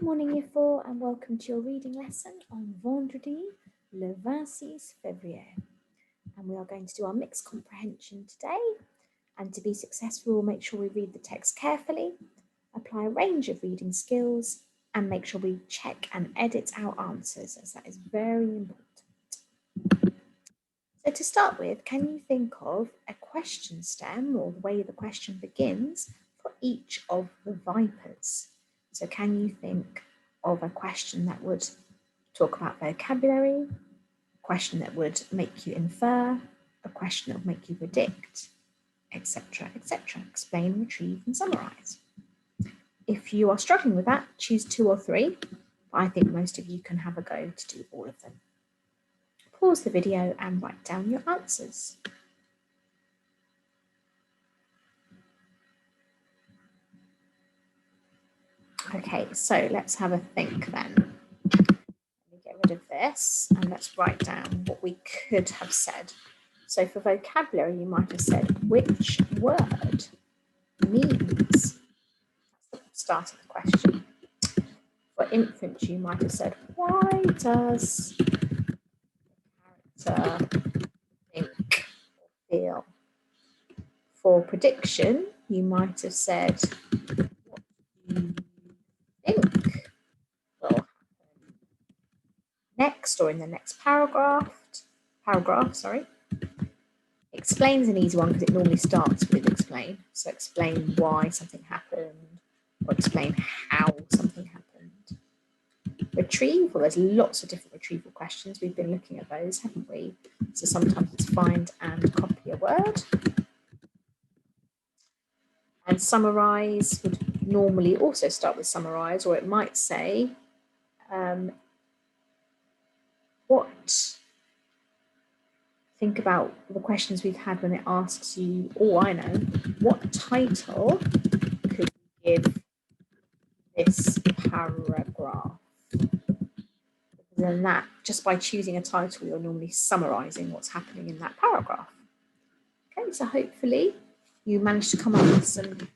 morning, Year 4, and welcome to your reading lesson on Vendredi, le 26 février. And we are going to do our mixed comprehension today. And to be successful, we'll make sure we read the text carefully, apply a range of reading skills, and make sure we check and edit our answers, as that is very important. So to start with, can you think of a question stem, or the way the question begins, for each of the vipers? So can you think of a question that would talk about vocabulary, a question that would make you infer, a question that would make you predict, etc., etc. Explain, retrieve, and summarize. If you are struggling with that, choose 2 or 3. I think most of you can have a go to do all of them. Pause the video and write down your answers. Okay, so let's have a think then. Let me get rid of this and let's write down what we could have said. So for vocabulary, you might have said, which word means? That's the start of the question. For infants, you might have said, why does the character think or feel? For prediction, you might have said, what do you think will happen next, or in the next paragraph, Explain's an easy one because it normally starts with explain. So explain why something happened, or explain how something happened. Retrieve, well, there's lots of different retrieval questions. We've been looking at those, haven't we? So sometimes it's find and copy a word. And summarize would normally also start with summarize, or it might say, think about the questions we've had when it asks you, oh, I know, what title could you give this paragraph? Then that, just by choosing a title, you're normally summarizing what's happening in that paragraph. Okay, so hopefully you managed to come up with some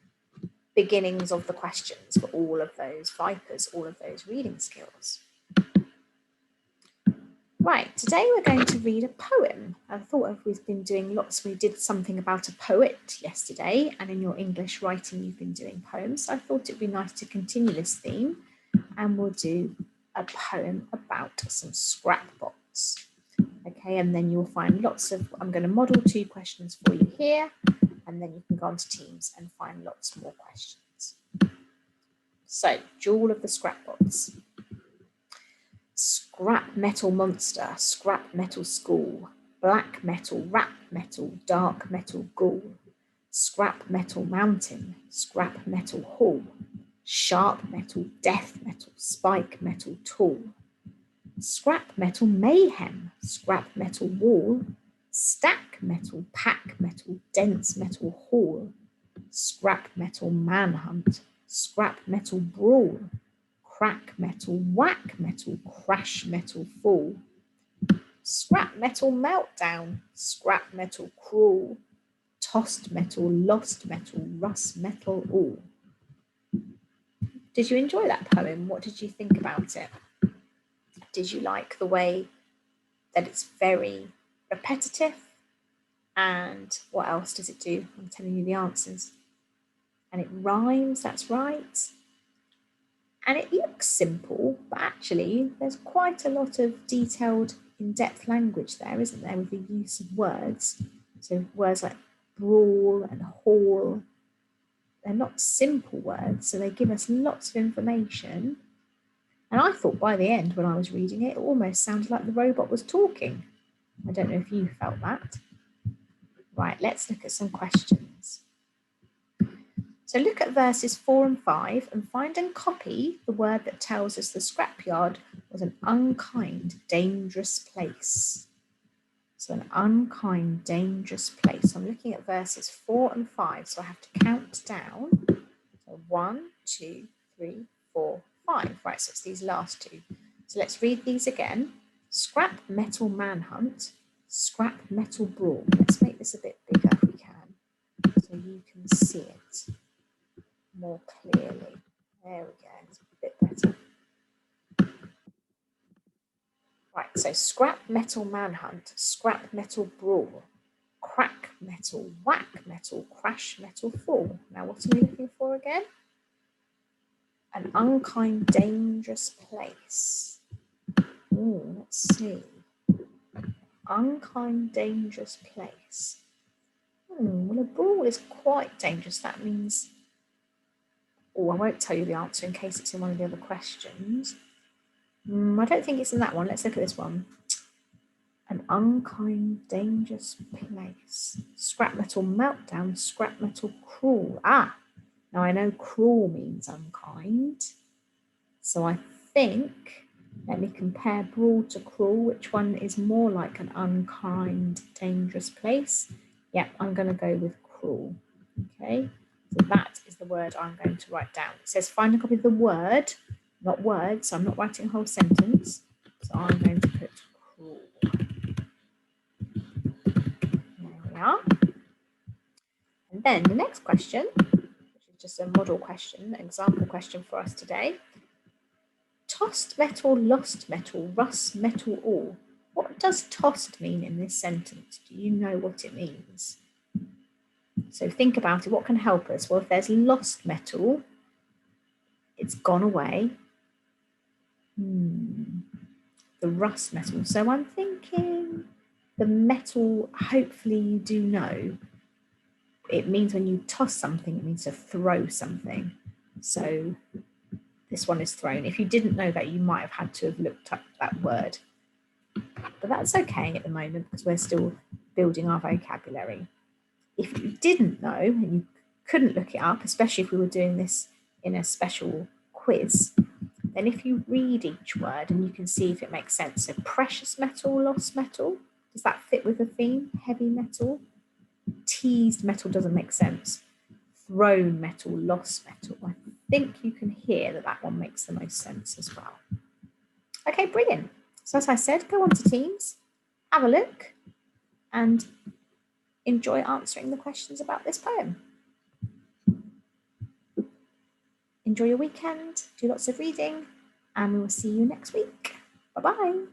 beginnings of the questions for all of those vipers, all of those reading skills. Right, today we're going to read a poem. I thought we've been doing lots. We did something about a poet yesterday, and in your English writing you've been doing poems. So I thought it'd be nice to continue this theme, and we'll do a poem about some scrapbots. Okay, and then you'll find lots of, I'm going to model 2 questions for you here, and then you can go onto Teams and find lots more questions. So, Jewel of the Scrapbots. Scrap metal monster, scrap metal school, black metal, rap metal, dark metal ghoul, scrap metal mountain, scrap metal hall, sharp metal, death metal, spike metal tool, scrap metal mayhem, scrap metal wall, stack metal, pack metal, dense metal hall, scrap metal manhunt, scrap metal brawl, crack metal, whack metal, crash metal fall, scrap metal meltdown, scrap metal crawl, tossed metal, lost metal, rust metal all. Did you enjoy that poem? What did you think about it? Did you like the way that it's very repetitive? And what else does it do? I'm telling you the answers. And it rhymes, that's right. And it looks simple, but actually there's quite a lot of detailed, in-depth language there, isn't there, with the use of words. So words like brawl and hall, they're not simple words, so they give us lots of information. And I thought by the end, when I was reading it, it almost sounded like the robot was talking. I don't know if you felt that. Right, let's look at some questions. So look at verses 4 and 5 and find and copy the word that tells us the scrapyard was an unkind, dangerous place. So an unkind, dangerous place. I'm looking at verses 4 and 5, so I have to count down. So 1, 2, 3, 4, 5. Right, so it's these last 2. So let's read these again. Scrap metal manhunt, scrap metal brawl. Let's make this a bit bigger if we can, so you can see it more clearly. There we go, it's a bit better. Right, so scrap metal manhunt, scrap metal brawl, crack metal, whack metal, crash metal fall. Now what are we looking for again? An unkind, dangerous place. Oh, let's see. Unkind, dangerous place. Well, a brawl is quite dangerous. That means, I won't tell you the answer in case it's in one of the other questions. I don't think it's in that one. Let's look at this one. An unkind, dangerous place. Scrap metal meltdown, scrap metal cruel. Now I know cruel means unkind. So I think, let me compare brawl to cruel. Which one is more like an unkind, dangerous place? Yep, I'm going to go with cruel. Okay, so that is the word I'm going to write down. It says find a copy of the word, not words, so I'm not writing a whole sentence. So I'm going to put cruel. There we are. And then the next question, which is just a model question, example question for us today. Tossed metal, lost metal, rust metal all. What does tossed mean in this sentence? Do you know what it means? So think about it. What can help us? Well, if there's lost metal, it's gone away. The rust metal. So I'm thinking the metal, hopefully you do know, it means when you toss something, it means to throw something. So this one is thrown. If you didn't know that, you might have had to have looked up that word. But that's okay at the moment because we're still building our vocabulary. If you didn't know and you couldn't look it up, especially if we were doing this in a special quiz, then if you read each word and you can see if it makes sense. So precious metal, lost metal, does that fit with the theme? Heavy metal, teased metal doesn't make sense. Thrown metal, lost metal. I think you can hear that that one makes the most sense as well. Okay, brilliant. So as I said, go on to Teams, have a look, and enjoy answering the questions about this poem. Enjoy your weekend, do lots of reading, and we will see you next week. Bye-bye.